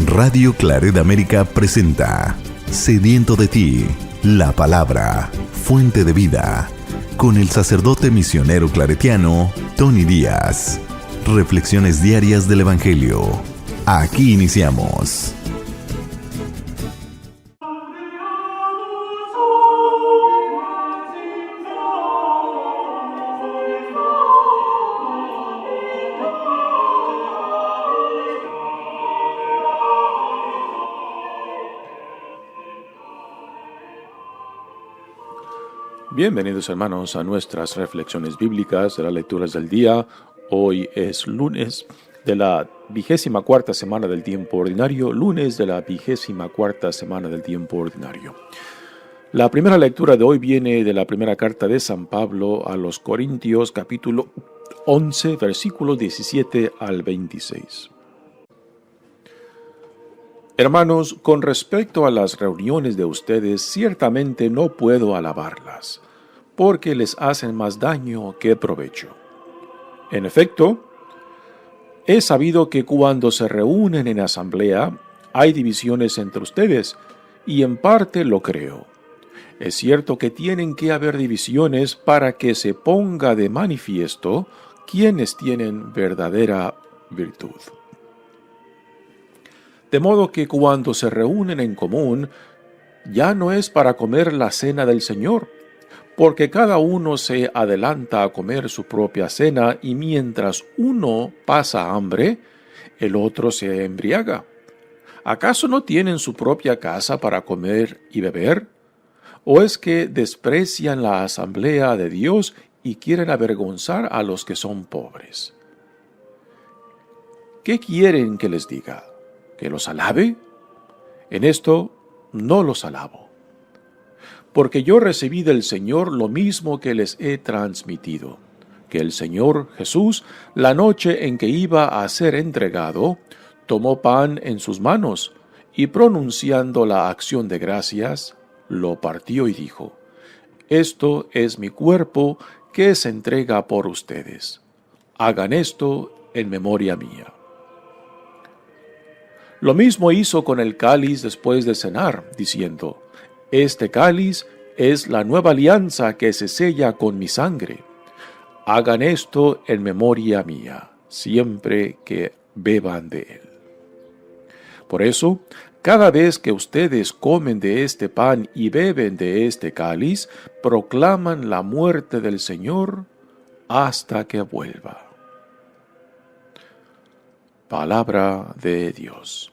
Radio Claret América presenta Sediento de ti, la palabra, fuente de vida, con el sacerdote misionero claretiano Tony Díaz. Reflexiones diarias del Evangelio. Aquí iniciamos. Bienvenidos hermanos a nuestras reflexiones bíblicas de las lecturas del día. Hoy es lunes de la 24ª semana del tiempo ordinario, La primera lectura de hoy viene de la primera carta de San Pablo a los Corintios, capítulo 11, versículos 17 al 26. Hermanos, con respecto a las reuniones de ustedes, ciertamente no puedo alabarlas, porque les hacen más daño que provecho. En efecto, he sabido que cuando se reúnen en asamblea, hay divisiones entre ustedes, y en parte lo creo. Es cierto que tienen que haber divisiones para que se ponga de manifiesto quienes tienen verdadera virtud. De modo que cuando se reúnen en común, ya no es para comer la cena del Señor, porque cada uno se adelanta a comer su propia cena y mientras uno pasa hambre, el otro se embriaga. ¿Acaso no tienen su propia casa para comer y beber? ¿O es que desprecian la asamblea de Dios y quieren avergonzar a los que son pobres? ¿Qué quieren que les diga? ¿Que los alabe? En esto no los alabo. Porque yo recibí del Señor lo mismo que les he transmitido, que el Señor Jesús, la noche en que iba a ser entregado, tomó pan en sus manos y pronunciando la acción de gracias, lo partió y dijo: Esto es mi cuerpo que se entrega por ustedes. Hagan esto en memoria mía. Lo mismo hizo con el cáliz después de cenar, diciendo: Este cáliz es la nueva alianza que se sella con mi sangre. Hagan esto en memoria mía, siempre que beban de él. Por eso, cada vez que ustedes comen de este pan y beben de este cáliz, proclaman la muerte del Señor hasta que vuelva. Palabra de Dios.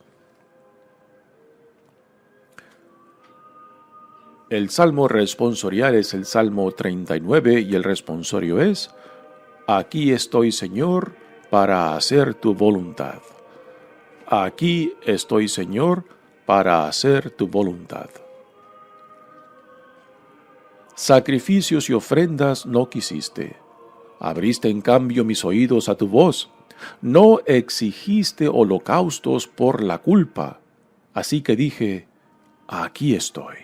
El salmo responsorial es el Salmo 39 y el responsorio es: Aquí estoy, Señor, para hacer tu voluntad. Aquí estoy, Señor, para hacer tu voluntad. Sacrificios y ofrendas no quisiste. Abriste en cambio mis oídos a tu voz. No exigiste holocaustos por la culpa. Así que dije: aquí estoy.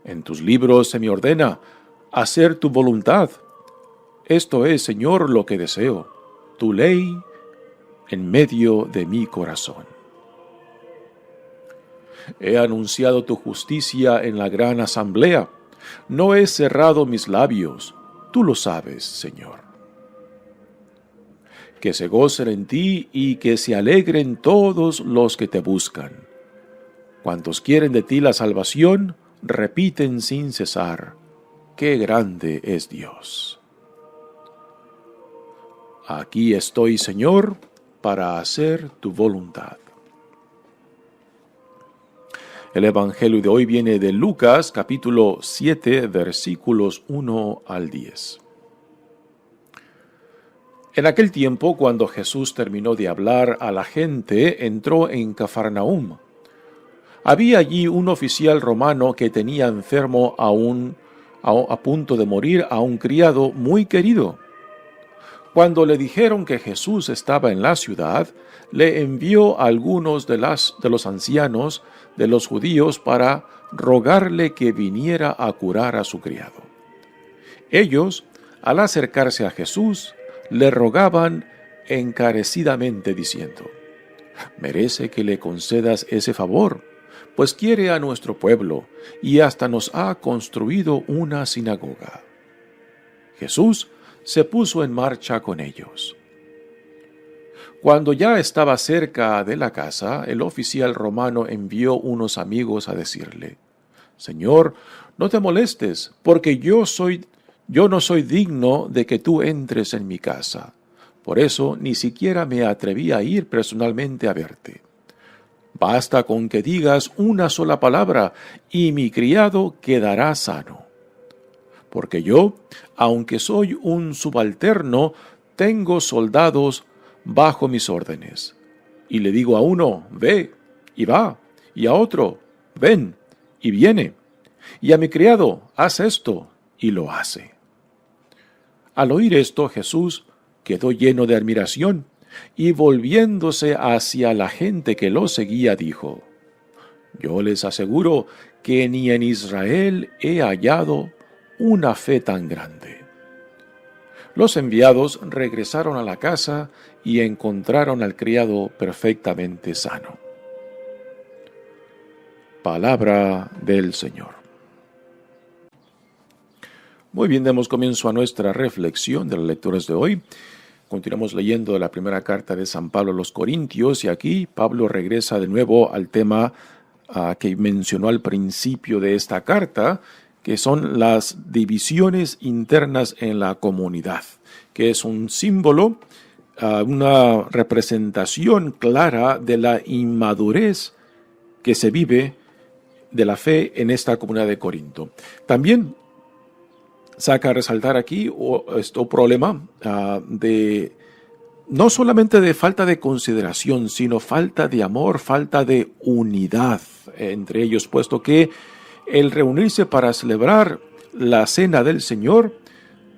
En tus libros se me ordena hacer tu voluntad. Esto es, Señor, lo que deseo, tu ley en medio de mi corazón. He anunciado tu justicia en la gran asamblea. No he cerrado mis labios. Tú lo sabes, Señor. Que se gocen en ti y que se alegren todos los que te buscan. Cuantos quieren de ti la salvación, repiten sin cesar: ¡qué grande es Dios! Aquí estoy, Señor, para hacer tu voluntad. El Evangelio de hoy viene de Lucas, capítulo 7, versículos 1 al 10. En aquel tiempo, cuando Jesús terminó de hablar a la gente, entró en Cafarnaúm. Había allí un oficial romano que tenía enfermo a punto de morir a un criado muy querido. Cuando le dijeron que Jesús estaba en la ciudad, le envió a algunos de los ancianos de los judíos para rogarle que viniera a curar a su criado. Ellos, al acercarse a Jesús, le rogaban encarecidamente diciendo: Merece que le concedas ese favor, pues quiere a nuestro pueblo y hasta nos ha construido una sinagoga. Jesús se puso en marcha con ellos. Cuando ya estaba cerca de la casa, el oficial romano envió unos amigos a decirle: Señor, no te molestes, porque yo no soy digno de que tú entres en mi casa. Por eso ni siquiera me atreví a ir personalmente a verte. Basta con que digas una sola palabra y mi criado quedará sano. Porque yo, aunque soy un subalterno, tengo soldados bajo mis órdenes. Y le digo a uno, ve, y va, y a otro, ven, y viene. Y a mi criado, haz esto, y lo hace. Al oír esto, Jesús quedó lleno de admiración, y volviéndose hacia la gente que lo seguía, dijo: Yo les aseguro que ni en Israel he hallado una fe tan grande. Los enviados regresaron a la casa y encontraron al criado perfectamente sano. Palabra del Señor. Muy bien, damos comienzo a nuestra reflexión de las lecturas de hoy. Continuamos leyendo de la primera carta de San Pablo a los Corintios, y aquí Pablo regresa de nuevo al tema que mencionó al principio de esta carta, que son las divisiones internas en la comunidad, que es un símbolo, una representación clara de la inmadurez que se vive de la fe en esta comunidad de Corinto. También saca a resaltar aquí este problema de no solamente de falta de consideración, sino falta de amor, falta de unidad entre ellos, puesto que el reunirse para celebrar la cena del Señor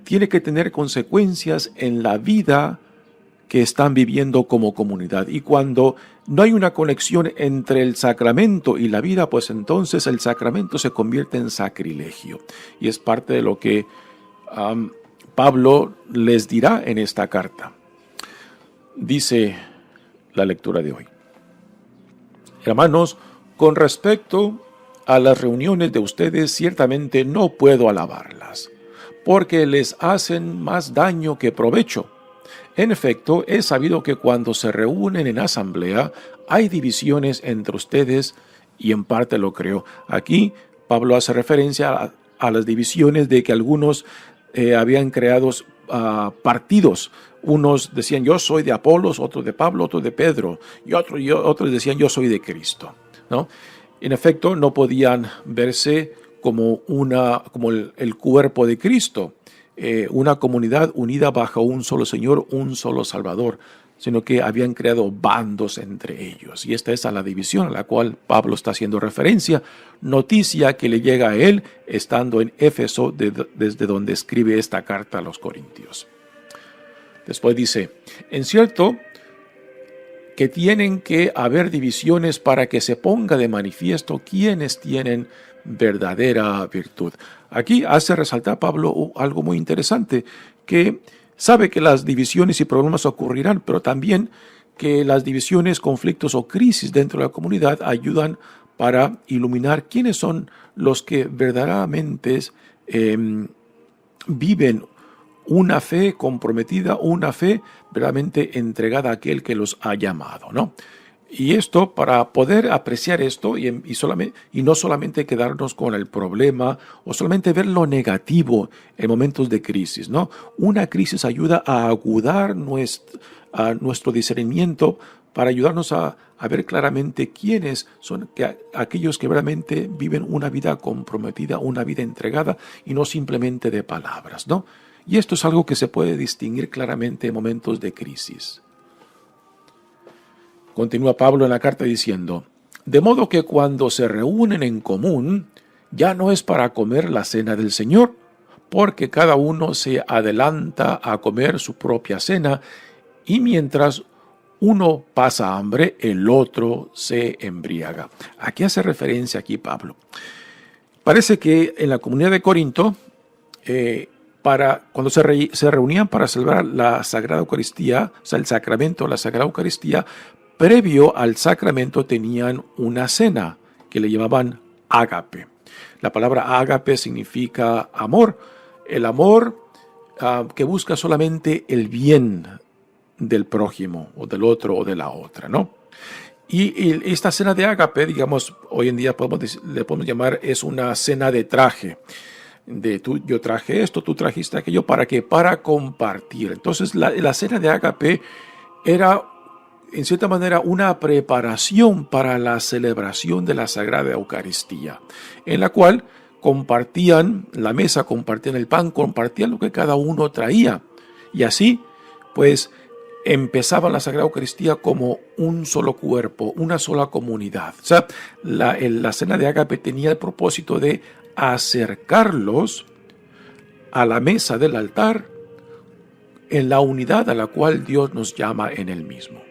tiene que tener consecuencias en la vida que están viviendo como comunidad. Y cuando no hay una conexión entre el sacramento y la vida, pues entonces el sacramento se convierte en sacrilegio. Y es parte de lo que Pablo les dirá en esta carta. Dice la lectura de hoy: Hermanos, con respecto a las reuniones de ustedes, ciertamente no puedo alabarlas, porque les hacen más daño que provecho. En efecto, he sabido que cuando se reúnen en asamblea, hay divisiones entre ustedes, y en parte lo creo. Aquí Pablo hace referencia a las divisiones de que algunos habían creado partidos. Unos decían: yo soy de Apolos, otros de Pablo, otros de Pedro, y otros decían: yo soy de Cristo, ¿no? En efecto, no podían verse como el cuerpo de Cristo, una comunidad unida bajo un solo Señor, un solo Salvador, sino que habían creado bandos entre ellos. Y esta es la división a la cual Pablo está haciendo referencia, noticia que le llega a él estando en Éfeso, desde donde escribe esta carta a los Corintios. Después dice: en cierto que tienen que haber divisiones para que se ponga de manifiesto quienes tienen verdadera virtud. Aquí hace resaltar Pablo algo muy interesante, que sabe que las divisiones y problemas ocurrirán, pero también que las divisiones, conflictos o crisis dentro de la comunidad ayudan para iluminar quiénes son los que verdaderamente viven una fe comprometida, una fe verdaderamente entregada a aquel que los ha llamado, ¿no? Y esto, para poder apreciar esto y no solamente quedarnos con el problema o solamente ver lo negativo en momentos de crisis, ¿no? Una crisis ayuda a agudar nuestro discernimiento para ayudarnos a ver claramente quiénes son aquellos que realmente viven una vida comprometida, una vida entregada y no simplemente de palabras, ¿no? Y esto es algo que se puede distinguir claramente en momentos de crisis. Continúa Pablo en la carta diciendo: de modo que cuando se reúnen en común, ya no es para comer la cena del Señor, porque cada uno se adelanta a comer su propia cena, y mientras uno pasa hambre, el otro se embriaga. ¿A qué hace referencia aquí Pablo? Parece que en la comunidad de Corinto, cuando se reunían para celebrar la Sagrada Eucaristía, o sea, el sacramento de la Sagrada Eucaristía, previo al sacramento tenían una cena que le llamaban ágape. La palabra ágape significa amor. El amor que busca solamente el bien del prójimo o del otro o de la otra, ¿no? Y esta cena de ágape, digamos, hoy en día le podemos llamar, es una cena de traje. Yo traje esto, tú trajiste aquello, ¿para qué? Para compartir. Entonces la cena de ágape era, en cierta manera, una preparación para la celebración de la Sagrada Eucaristía, en la cual compartían la mesa, compartían el pan, compartían lo que cada uno traía. Y así, pues, empezaba la Sagrada Eucaristía como un solo cuerpo, una sola comunidad. O sea, la cena de ágape tenía el propósito de acercarlos a la mesa del altar en la unidad a la cual Dios nos llama en él mismo.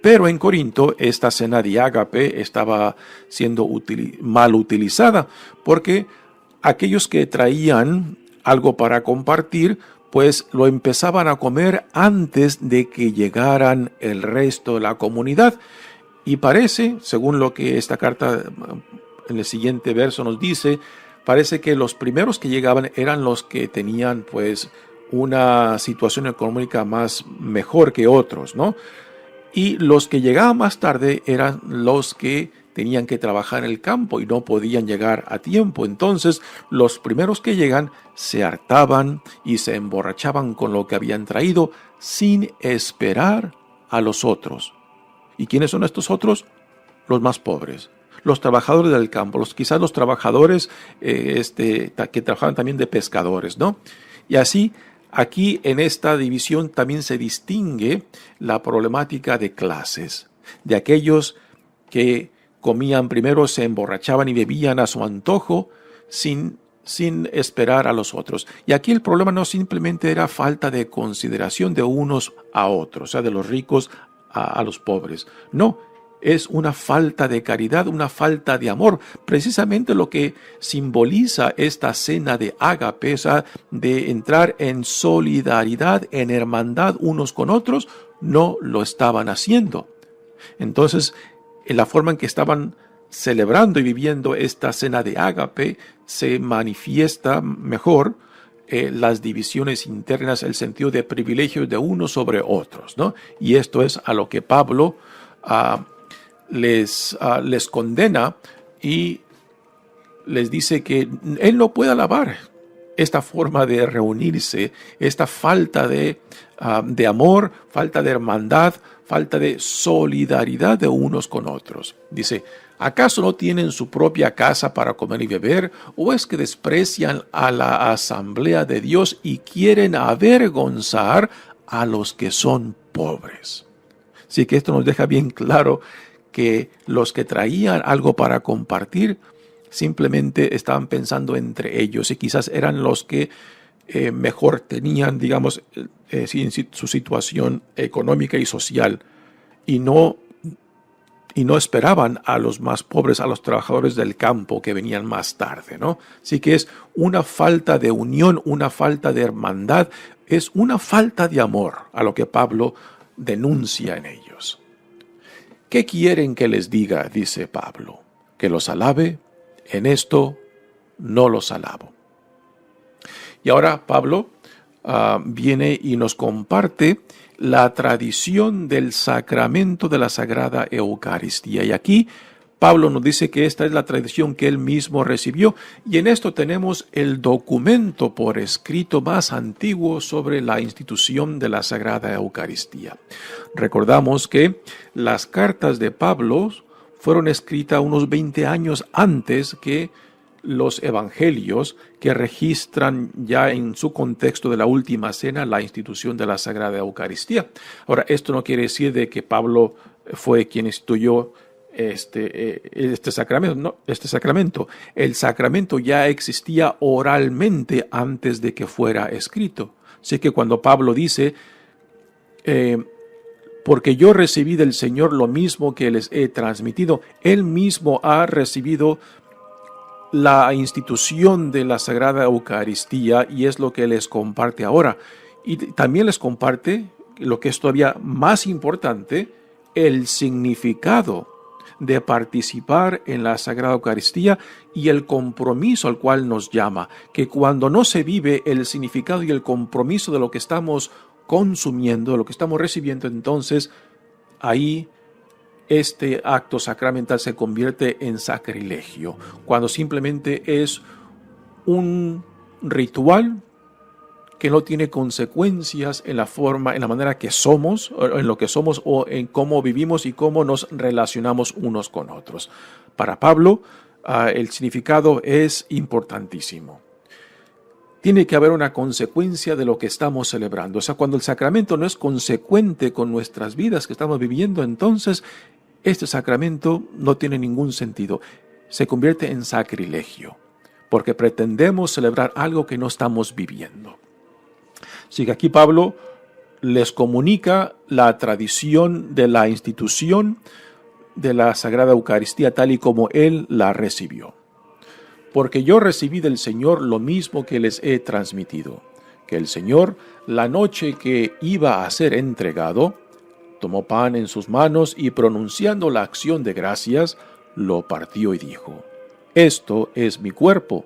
Pero en Corinto esta cena de ágape estaba siendo mal utilizada, porque aquellos que traían algo para compartir, pues lo empezaban a comer antes de que llegaran el resto de la comunidad. Y parece, según lo que esta carta en el siguiente verso nos dice, parece que los primeros que llegaban eran los que tenían pues una situación económica más mejor que otros, ¿no? Y los que llegaban más tarde eran los que tenían que trabajar en el campo y no podían llegar a tiempo. Entonces, los primeros que llegan se hartaban y se emborrachaban con lo que habían traído sin esperar a los otros. ¿Y quiénes son estos otros? Los más pobres, los trabajadores del campo, quizás los trabajadores que trabajaban también de pescadores, ¿no? Y así, aquí en esta división también se distingue la problemática de clases, de aquellos que comían primero, se emborrachaban y bebían a su antojo sin esperar a los otros. Y aquí el problema no simplemente era falta de consideración de unos a otros, o sea, de los ricos a los pobres. No, es una falta de caridad, una falta de amor. Precisamente lo que simboliza esta cena de ágape, o sea, de entrar en solidaridad, en hermandad unos con otros, no lo estaban haciendo. Entonces, en la forma en que estaban celebrando y viviendo esta cena de ágape, se manifiesta mejor las divisiones internas, el sentido de privilegio de unos sobre otros, ¿no? Y esto es a lo que Pablo les condena y les dice que él no puede alabar esta forma de reunirse, esta falta de amor, falta de hermandad, falta de solidaridad de unos con otros. Dice, ¿acaso no tienen su propia casa para comer y beber? ¿O es que desprecian a la asamblea de Dios y quieren avergonzar a los que son pobres? Así que esto nos deja bien claro que los que traían algo para compartir simplemente estaban pensando entre ellos y quizás eran los que mejor tenían, digamos, su situación económica y social y no esperaban a los más pobres, a los trabajadores del campo que venían más tarde, ¿no? Así que es una falta de unión, una falta de hermandad, es una falta de amor a lo que Pablo denuncia en ellos. ¿Qué quieren que les diga? Dice Pablo. ¿Que los alabe? En esto no los alabo. Y ahora Pablo viene y nos comparte la tradición del sacramento de la Sagrada Eucaristía. Y aquí Pablo nos dice que esta es la tradición que él mismo recibió. Y en esto tenemos el documento por escrito más antiguo sobre la institución de la Sagrada Eucaristía. Recordamos que las cartas de Pablo fueron escritas unos 20 años antes que los evangelios que registran ya en su contexto de la última cena la institución de la Sagrada Eucaristía. Ahora, esto no quiere decir de que Pablo fue quien instituyó este sacramento. No, este sacramento. El sacramento ya existía oralmente antes de que fuera escrito. Así que cuando Pablo dice, porque yo recibí del Señor lo mismo que les he transmitido, él mismo ha recibido la institución de la Sagrada Eucaristía y es lo que les comparte ahora. Y también les comparte lo que es todavía más importante, el significado de participar en la Sagrada Eucaristía y el compromiso al cual nos llama, que cuando no se vive el significado y el compromiso de lo que estamos consumiendo, de lo que estamos recibiendo, entonces ahí este acto sacramental se convierte en sacrilegio, cuando simplemente es un ritual que no tiene consecuencias en la forma, en la manera que somos, en lo que somos o en cómo vivimos y cómo nos relacionamos unos con otros. Para Pablo, el significado es importantísimo. Tiene que haber una consecuencia de lo que estamos celebrando. O sea, cuando el sacramento no es consecuente con nuestras vidas que estamos viviendo, entonces este sacramento no tiene ningún sentido. Se convierte en sacrilegio, porque pretendemos celebrar algo que no estamos viviendo. Así que aquí Pablo les comunica la tradición de la institución de la Sagrada Eucaristía tal y como él la recibió. Porque yo recibí del Señor lo mismo que les he transmitido, que el Señor, la noche que iba a ser entregado, tomó pan en sus manos y pronunciando la acción de gracias, lo partió y dijo: esto es mi cuerpo,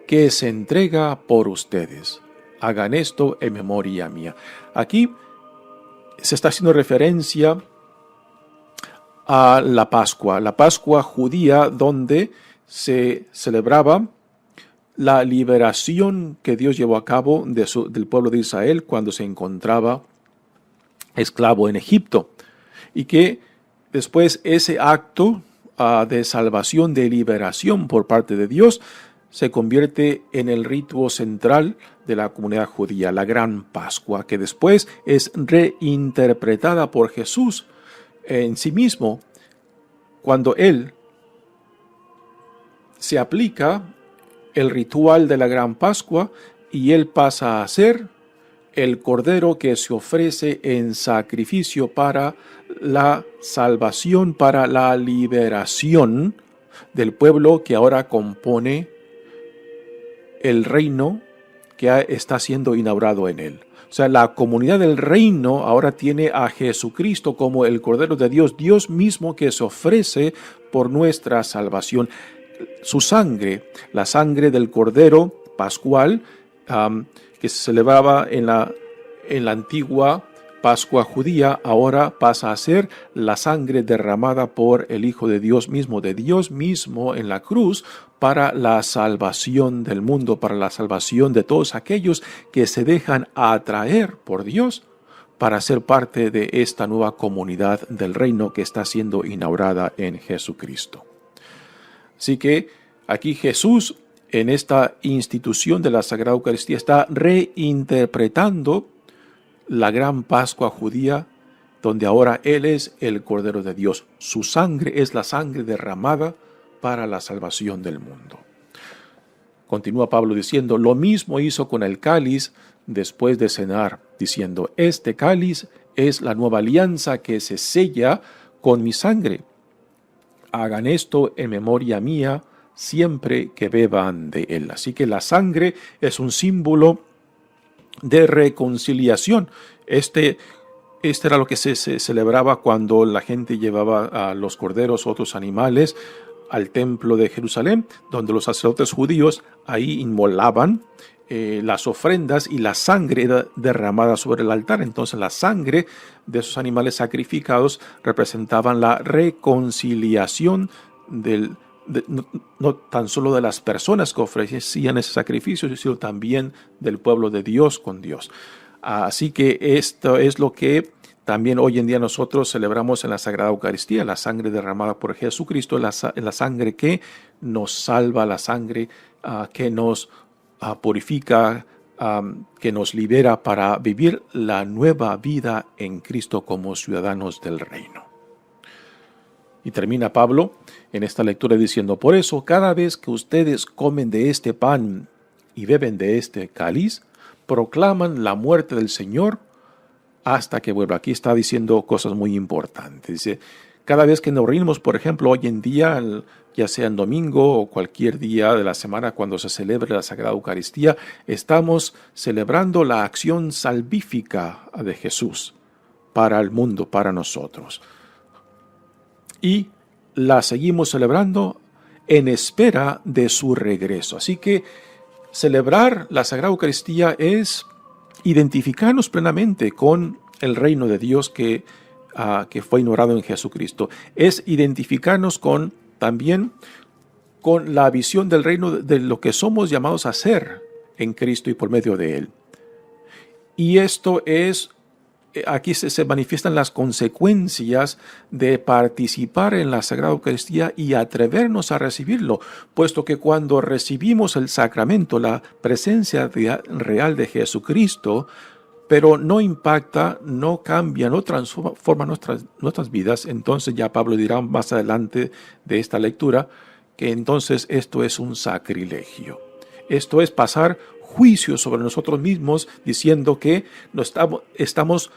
que se entrega por ustedes. Hagan esto en memoria mía. Aquí se está haciendo referencia a la Pascua judía, donde se celebraba la liberación que Dios llevó a cabo del pueblo de Israel cuando se encontraba esclavo en Egipto, y que después ese acto de salvación, de liberación por parte de Dios, se convierte en el rito central de la comunidad judía, la Gran Pascua, que después es reinterpretada por Jesús en sí mismo, cuando Él se aplica el ritual de la Gran Pascua y Él pasa a ser el Cordero que se ofrece en sacrificio para la salvación, para la liberación del pueblo que ahora compone el reino que está siendo inaugurado en él. O sea, la comunidad del reino ahora tiene a Jesucristo como el Cordero de Dios, Dios mismo que se ofrece por nuestra salvación. Su sangre, la sangre del Cordero Pascual, que se celebraba en la antigua Pascua judía, ahora pasa a ser la sangre derramada por el Hijo de Dios mismo en la cruz, para la salvación del mundo, para la salvación de todos aquellos que se dejan atraer por Dios para ser parte de esta nueva comunidad del reino que está siendo inaugurada en Jesucristo. Así que aquí Jesús, en esta institución de la Sagrada Eucaristía, está reinterpretando la gran Pascua judía, donde ahora Él es el Cordero de Dios. Su sangre es la sangre derramada para la salvación del mundo. Continúa Pablo diciendo: lo mismo hizo con el cáliz después de cenar, diciendo: este cáliz es la nueva alianza que se sella con mi sangre. Hagan esto en memoria mía siempre que beban de él. Así que la sangre es un símbolo de reconciliación. Este era lo que se celebraba cuando la gente llevaba a los corderos o otros animales al templo de Jerusalén, donde los sacerdotes judíos ahí inmolaban las ofrendas y la sangre era derramada sobre el altar. Entonces la sangre de esos animales sacrificados representaban la reconciliación no tan solo de las personas que ofrecían ese sacrificio, sino también del pueblo de Dios con Dios. Así que esto es lo que también hoy en día nosotros celebramos en la Sagrada Eucaristía, la sangre derramada por Jesucristo, la sangre que nos salva, la sangre que nos purifica, que nos libera para vivir la nueva vida en Cristo como ciudadanos del reino. Y termina Pablo en esta lectura diciendo: por eso, cada vez que ustedes comen de este pan y beben de este cáliz, proclaman la muerte del Señor hasta que vuelva. Aquí está diciendo cosas muy importantes. Dice: cada vez que nos reunimos, por ejemplo, hoy en día, ya sea en domingo o cualquier día de la semana cuando se celebre la Sagrada Eucaristía, estamos celebrando la acción salvífica de Jesús para el mundo, para nosotros. y la seguimos celebrando en espera de su regreso. Así que celebrar la Sagrada Eucaristía es identificarnos plenamente con el reino de Dios que fue inaugurado en Jesucristo. Es identificarnos también con la visión del reino de lo que somos llamados a ser en Cristo y por medio de Él. Y esto es, aquí se manifiestan las consecuencias de participar en la Sagrada Eucaristía y atrevernos a recibirlo, puesto que cuando recibimos el sacramento, la presencia real de Jesucristo, pero no impacta, no cambia, no transforma nuestras vidas, entonces ya Pablo dirá más adelante de esta lectura que entonces esto es un sacrilegio. Esto es pasar juicio sobre nosotros mismos diciendo que estamos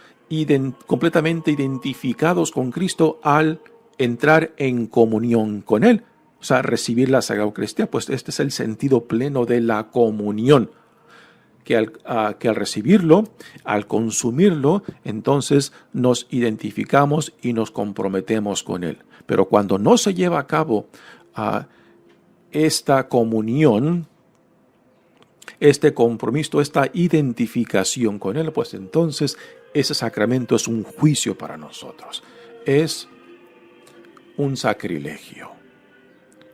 completamente identificados con Cristo al entrar en comunión con Él. O sea, recibir la Sagrada Eucaristía, pues este es el sentido pleno de la comunión. Que al recibirlo, al consumirlo, entonces nos identificamos y nos comprometemos con Él. Pero cuando no se lleva a cabo esta comunión, este compromiso, esta identificación con Él, pues entonces ese sacramento es un juicio para nosotros. Es un sacrilegio.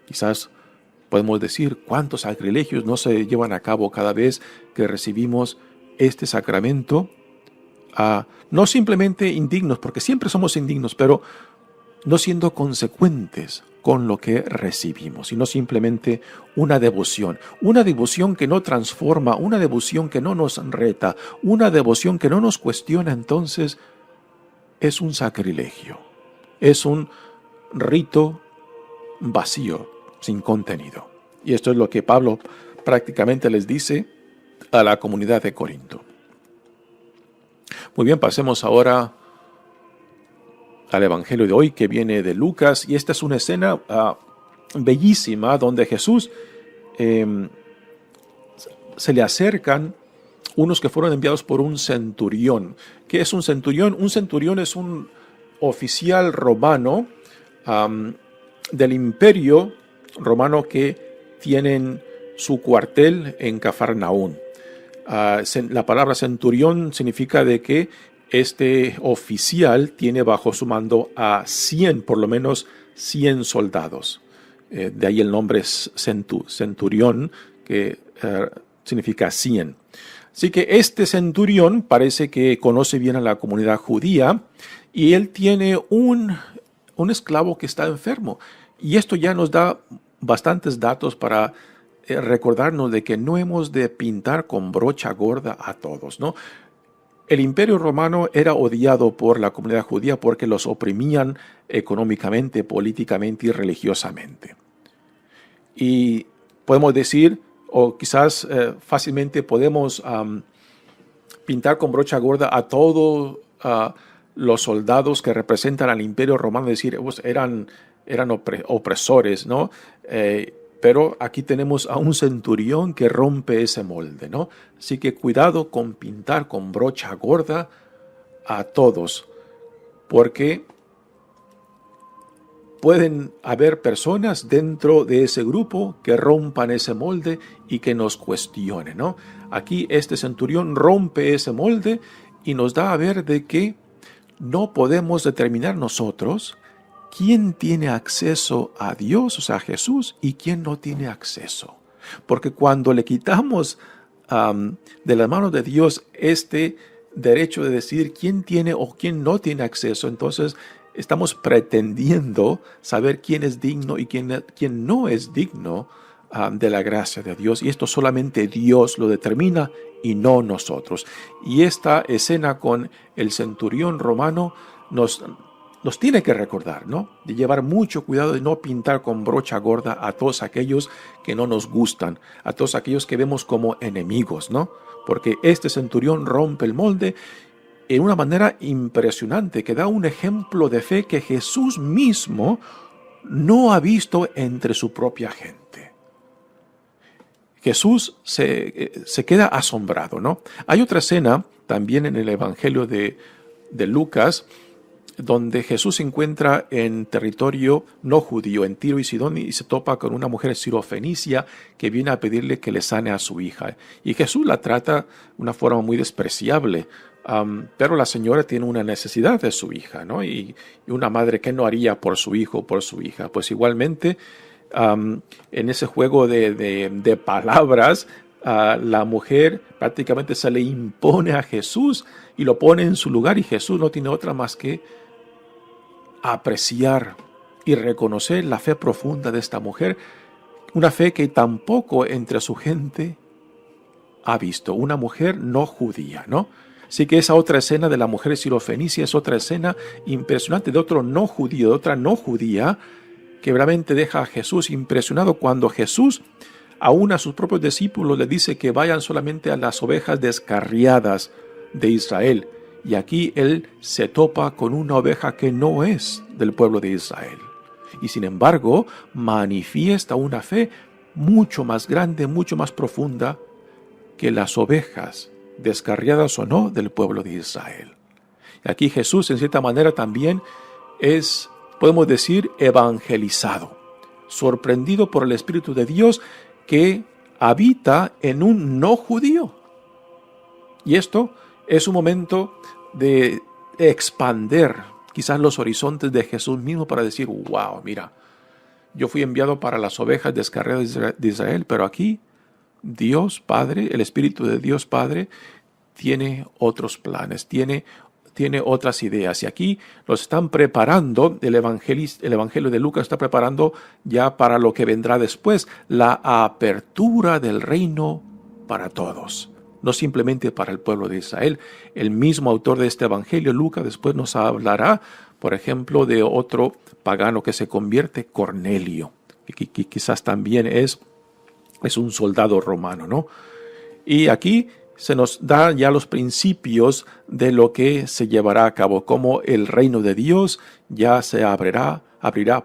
Quizás podemos decir cuántos sacrilegios no se llevan a cabo cada vez que recibimos este sacramento. No simplemente indignos, porque siempre somos indignos, pero no siendo consecuentes con lo que recibimos, sino simplemente una devoción que no transforma, una devoción que no nos reta, una devoción que no nos cuestiona, entonces es un sacrilegio, es un rito vacío, sin contenido. Y esto es lo que Pablo prácticamente les dice a la comunidad de Corinto. Muy bien, pasemos ahora al Evangelio de hoy, que viene de Lucas, y esta es una escena bellísima donde Jesús se le acercan unos que fueron enviados por un centurión. ¿Qué es un centurión? Un centurión es un oficial romano del imperio romano que tienen su cuartel en Cafarnaún. La palabra centurión significa de que este oficial tiene bajo su mando a 100, por lo menos 100 soldados. De ahí el nombre es centurión, que significa 100. Así que este centurión parece que conoce bien a la comunidad judía y él tiene un esclavo que está enfermo. Y esto ya nos da bastantes datos para recordarnos de que no hemos de pintar con brocha gorda a todos, ¿no? El Imperio Romano era odiado por la comunidad judía porque los oprimían económicamente, políticamente y religiosamente. Y podemos decir, o quizás fácilmente podemos pintar con brocha gorda a todos los soldados que representan al Imperio Romano, decir, eran opresores, ¿no? Pero aquí tenemos a un centurión que rompe ese molde, ¿no? Así que cuidado con pintar con brocha gorda a todos, porque pueden haber personas dentro de ese grupo que rompan ese molde y que nos cuestionen, ¿no? Aquí este centurión rompe ese molde y nos da a ver de que no podemos determinar nosotros quién tiene acceso a Dios, o sea, a Jesús, y quién no tiene acceso. Porque cuando le quitamos de las manos de Dios este derecho de decidir quién tiene o quién no tiene acceso, entonces estamos pretendiendo saber quién es digno y quién no es digno de la gracia de Dios. Y esto solamente Dios lo determina y no nosotros. Y esta escena con el centurión romano nos tiene que recordar, ¿no? De llevar mucho cuidado de no pintar con brocha gorda a todos aquellos que no nos gustan, a todos aquellos que vemos como enemigos, ¿no? Porque este centurión rompe el molde en una manera impresionante, que da un ejemplo de fe que Jesús mismo no ha visto entre su propia gente. Jesús se queda asombrado, ¿no? Hay otra escena también en el Evangelio de Lucas, donde Jesús se encuentra en territorio no judío, en Tiro y Sidón, y se topa con una mujer sirofenicia que viene a pedirle que le sane a su hija. Y Jesús la trata de una forma muy despreciable, pero la señora tiene una necesidad de su hija, ¿no? Y una madre, ¿qué no haría por su hijo o por su hija? Pues igualmente, en ese juego de palabras, la mujer prácticamente se le impone a Jesús y lo pone en su lugar, y Jesús no tiene otra más que apreciar y reconocer la fe profunda de esta mujer, una fe que tampoco entre su gente ha visto, una mujer no judía, ¿no? Así que esa otra escena de la mujer sirofenicia es otra escena impresionante de otro no judío, de otra no judía, que realmente deja a Jesús impresionado cuando Jesús aún a sus propios discípulos le dice que vayan solamente a las ovejas descarriadas de Israel. Y aquí él se topa con una oveja que no es del pueblo de Israel. Y sin embargo, manifiesta una fe mucho más grande, mucho más profunda que las ovejas, descarriadas o no, del pueblo de Israel. Y aquí Jesús, en cierta manera, también es, podemos decir, evangelizado, sorprendido por el Espíritu de Dios que habita en un no judío. Y esto es un momento de expander quizás los horizontes de Jesús mismo para decir, wow, mira, yo fui enviado para las ovejas descarriadas de Israel, pero aquí Dios Padre, el Espíritu de Dios Padre, tiene otros planes, tiene otras ideas. Y aquí los están preparando, el Evangelio de Lucas está preparando ya para lo que vendrá después, la apertura del reino para todos, no simplemente para el pueblo de Israel. El mismo autor de este Evangelio, Lucas, después nos hablará, por ejemplo, de otro pagano que se convierte, Cornelio, que quizás también es un soldado romano, ¿no? Y aquí se nos da ya los principios de lo que se llevará a cabo, como el reino de Dios ya se abrirá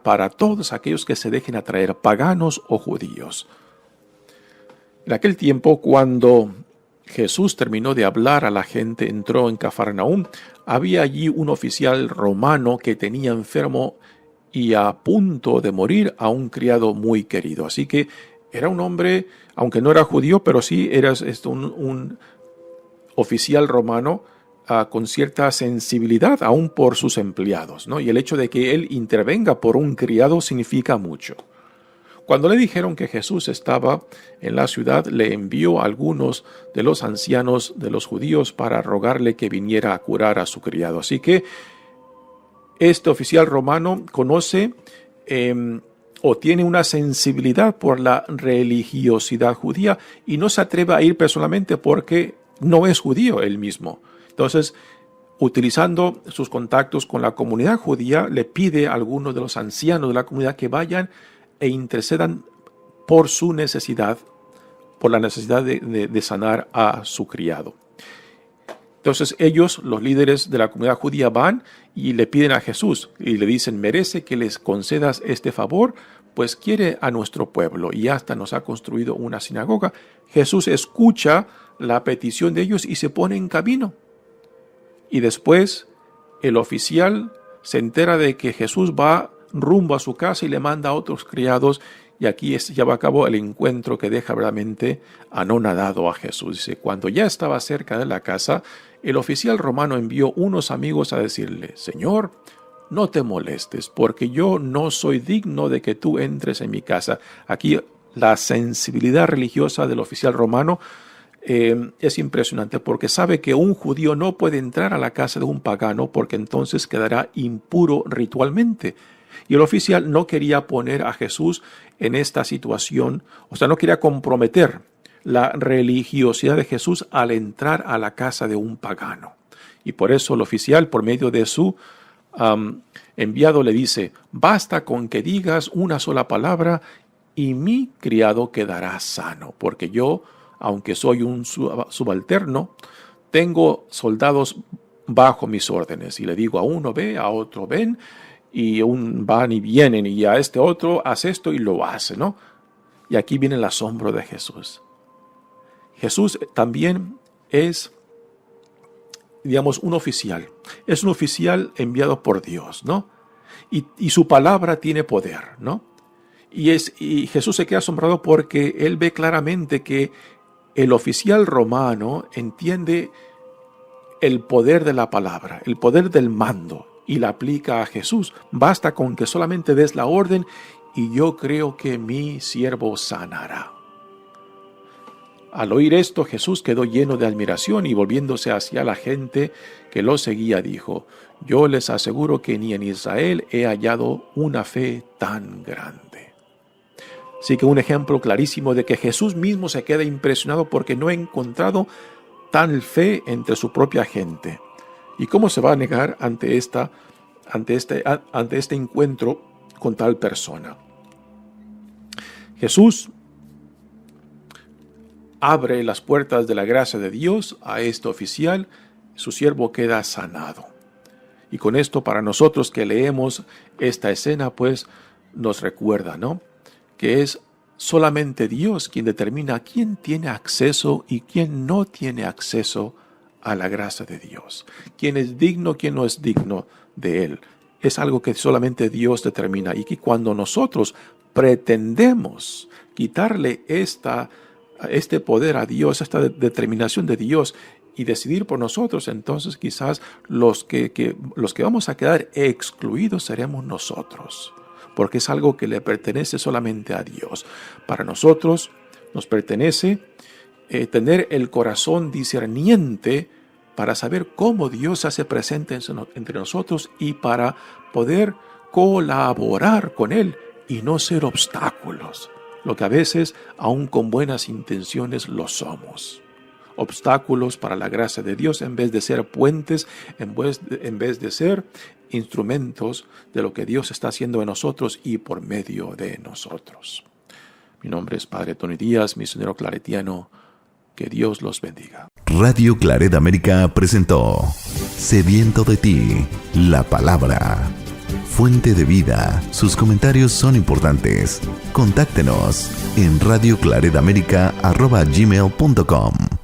para todos aquellos que se dejen atraer, paganos o judíos. En aquel tiempo, cuando Jesús terminó de hablar a la gente, entró en Cafarnaúm, había allí un oficial romano que tenía enfermo y a punto de morir a un criado muy querido. Así que era un hombre, aunque no era judío, pero sí era un oficial romano con cierta sensibilidad aún por sus empleados, ¿no? Y el hecho de que él intervenga por un criado significa mucho. Cuando le dijeron que Jesús estaba en la ciudad, le envió a algunos de los ancianos de los judíos para rogarle que viniera a curar a su criado. Así que este oficial romano conoce o tiene una sensibilidad por la religiosidad judía y no se atreve a ir personalmente porque no es judío él mismo. Entonces, utilizando sus contactos con la comunidad judía, le pide a algunos de los ancianos de la comunidad que vayan e intercedan por su necesidad, por la necesidad de sanar a su criado. Entonces ellos, los líderes de la comunidad judía, van y le piden a Jesús y le dicen, merece que les concedas este favor, pues quiere a nuestro pueblo y hasta nos ha construido una sinagoga. Jesús escucha la petición de ellos y se pone en camino. Y después el oficial se entera de que Jesús va rumbo a su casa y le manda a otros criados. Y aquí se lleva a cabo el encuentro que deja verdaderamente anonadado a Jesús. Dice, cuando ya estaba cerca de la casa, el oficial romano envió unos amigos a decirle, Señor, no te molestes, porque yo no soy digno de que tú entres en mi casa. Aquí la sensibilidad religiosa del oficial romano es impresionante, porque sabe que un judío no puede entrar a la casa de un pagano, porque entonces quedará impuro ritualmente. Y el oficial no quería poner a Jesús en esta situación, o sea, no quería comprometer la religiosidad de Jesús al entrar a la casa de un pagano. Y por eso el oficial, por medio de su enviado, le dice, basta con que digas una sola palabra y mi criado quedará sano, porque yo, aunque soy un subalterno, tengo soldados bajo mis órdenes. Y le digo a uno ve, a otro ven, y van y vienen, y a este otro hace esto y lo hace, ¿no? Y aquí viene el asombro de Jesús. Jesús también es digamos, un oficial. Es un oficial enviado por Dios, ¿no? Y su palabra tiene poder, ¿no? Y Jesús se queda asombrado porque él ve claramente que el oficial romano entiende el poder de la palabra, el poder del mando, y la aplica a Jesús. Basta con que solamente des la orden y yo creo que mi siervo sanará. Al oír esto, Jesús quedó lleno de admiración y volviéndose hacia la gente que lo seguía, dijo: yo les aseguro que ni en Israel he hallado una fe tan grande. Así que un ejemplo clarísimo de que Jesús mismo se queda impresionado porque no ha encontrado tal fe entre su propia gente. ¿Y cómo se va a negar ante este encuentro con tal persona? Jesús abre las puertas de la gracia de Dios a este oficial, su siervo queda sanado. Y con esto, para nosotros que leemos esta escena, pues nos recuerda, ¿no?, que es solamente Dios quien determina quién tiene acceso y quién no tiene acceso a la gracia de Dios. Quién es digno, quién no es digno de Él. Es algo que solamente Dios determina, y que cuando nosotros pretendemos quitarle este poder a Dios, esta determinación de Dios, y decidir por nosotros, entonces quizás los que vamos a quedar excluidos seremos nosotros, porque es algo que le pertenece solamente a Dios. Para nosotros nos pertenece tener el corazón discerniente para saber cómo Dios se hace presente entre nosotros y para poder colaborar con Él y no ser obstáculos, lo que a veces, aun con buenas intenciones, lo somos. Obstáculos para la gracia de Dios en vez de ser puentes, en vez de ser instrumentos de lo que Dios está haciendo en nosotros y por medio de nosotros. Mi nombre es Padre Tony Díaz, misionero claretiano. Que Dios los bendiga. Radio Claret América presentó Sediento de ti, la palabra. Fuente de vida. Sus comentarios son importantes. Contáctenos en radioclaretamerica@gmail.com.